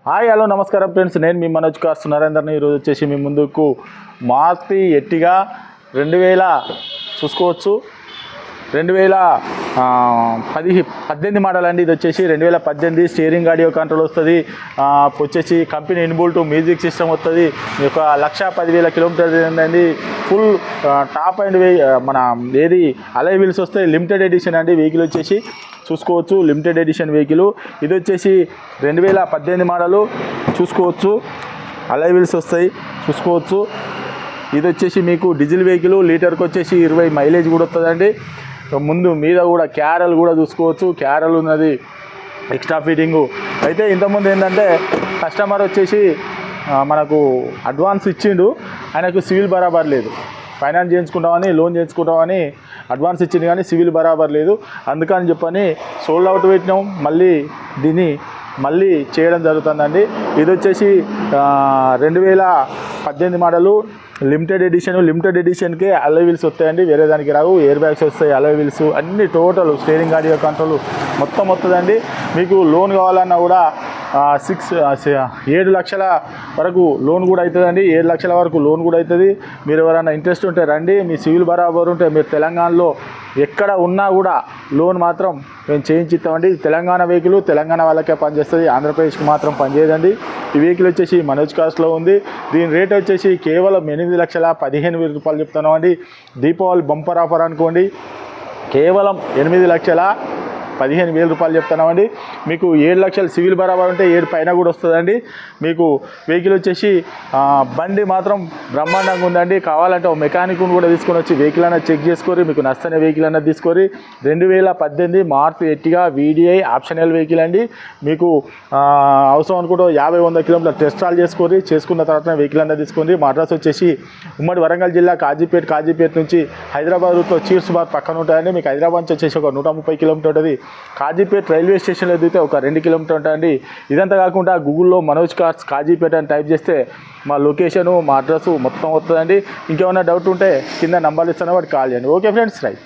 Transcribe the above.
Hi hello నమస్కారం friends, నేను మీ Manoj cars నరేందర్ని. ఈరోజు వచ్చేసి మీ ముందుకు మారుతి ఎర్టిగా 2000 చూసుకోవచ్చు. 2018 మోడల్ అండి. ఇది వచ్చేసి 2018 స్టీరింగ్ ఆడియో కంట్రోల్ వస్తుంది. వచ్చేసి కంపెనీ ఇన్బుల్ట్ మ్యూజిక్ సిస్టమ్ వస్తుంది. ఒక 1,10,000 కిలోమీటర్స్ ఏంటండి. ఫుల్ టాప్ అండ్ మన ఏది అలై వీల్స్ వస్తాయి. లిమిటెడ్ ఎడిషన్ అండి వెహికల్ వచ్చేసి చూసుకోవచ్చు. లిమిటెడ్ ఎడిషన్ వెహికల్ ఇది వచ్చేసి 2018 మోడలు చూసుకోవచ్చు. అలై వీల్స్ వస్తాయి చూసుకోవచ్చు. ఇది వచ్చేసి మీకు డీజిల్ వెహికల్. లీటర్కి వచ్చేసి 20 మైలేజ్ కూడా వస్తుందండి. ముందు మీద కూడా క్యారల్ కూడా చూసుకోవచ్చు. క్యారల్ ఉన్నది, ఎక్స్ట్రా ఫిట్టింగు. అయితే ఇంతకుముందు ఏంటంటే కస్టమర్ వచ్చేసి మనకు అడ్వాన్స్ ఇచ్చిండు, ఆయనకు సివిల్ బరాబర్ లేదు. ఫైనాన్స్ చేయించుకుంటామని, లోన్ చేయించుకుంటామని అడ్వాన్స్ ఇచ్చింది కానీ సివిల్ బరాబర్ లేదు. అందుకని చెప్పని సోల్డ్ అవుట్ పెట్టినాం. దీన్ని మళ్ళీ చేయడం జరుగుతుందండి. ఇది వచ్చేసి 2018 మోడలు లిమిటెడ్ ఎడిషన్. లిమిటెడ్ ఎడిషన్కే అలై వీల్స్ వస్తాయండి, వేరే దానికి రావు. ఎయిర్ బ్యాగ్స్ వస్తాయి, అలై వీల్స్ అన్ని టోటల్ స్టీరింగ్ ఆడియో కంట్రోల్ మొత్తం వస్తుందండి. మీకు లోన్ కావాలన్నా కూడా 7 లక్షల వరకు లోన్ కూడా అవుతుందండి. 7 లక్షల వరకు లోన్ కూడా అవుతుంది. మీరు ఎవరైనా ఇంట్రెస్ట్ ఉంటే రండి. మీ సివిల్ బరాబర్ ఉంటే మీరు తెలంగాణలో ఎక్కడ ఉన్నా కూడా లోన్ మాత్రం మేము చేయించిస్తామండి. తెలంగాణ వెహికల్ తెలంగాణ వాళ్ళకే పనిచేస్తుంది, ఆంధ్రప్రదేశ్కి మాత్రం పనిచేయదండి. ఈ వెహికల్ వచ్చేసి మనోజ్ కార్స్లో ఉంది. దీని రేట్ వచ్చేసి కేవలం 8,15,000 రూపాయలు చెప్తున్నామండి. దీపావళి బంపర్ ఆఫర్ అనుకోండి. కేవలం 8,15,000 రూపాయలు చెప్తున్నామండి. మీకు 7 లక్షలు సివిల్ బరాబర్ ఉంటే 7 పైన కూడా వస్తుందండి. మీకు వెహికల్ వచ్చేసి బండి మాత్రం బ్రహ్మాండంగా ఉందండి. కావాలంటే ఒక మెకానిక్ను కూడా తీసుకొని వచ్చి వెహికల్ అన్నది చెక్ చేసుకోరి. మీకు నచ్చని వెహికల్ అన్నది తీసుకొని 2018 Maruti Ertiga VDI optional vehicle అండి. మీకు అవసరం అనుకుంటూ 50-100 కిలోమీటర్లు టెస్ట్ ట్రాల్ చేసుకున్న తర్వాత వెహికల్ అన్నది తీసుకోండి. మా అడ్రస్ వచ్చేసి ఉమ్మడి వరంగల్ జిల్లా కాజీపేట నుంచి హైదరాబాద్ రూట్లో చీర్స్బాద్ పక్కన ఉంటాయండి. మీకు హైదరాబాద్ నుంచి వచ్చేసి ఒక 130 కిలోమీటర్ ఉంటుంది. కాజీపేట రైల్వే స్టేషన్లో దిగితే ఒక 2 కిలోమీటర్ ఉంటాయండి. ఇదంతా కాకుండా గూగుల్లో మనోజ్ కార్స్ కాజీపేట అని టైప్ చేస్తే మా లొకేషను, మా అడ్రస్ మొత్తం వస్తుందండి. ఇంకేమైనా డౌట్ ఉంటే కింద నంబర్లు ఇస్తాను, వాటికి కాల్ చేయండి. Okay friends, right.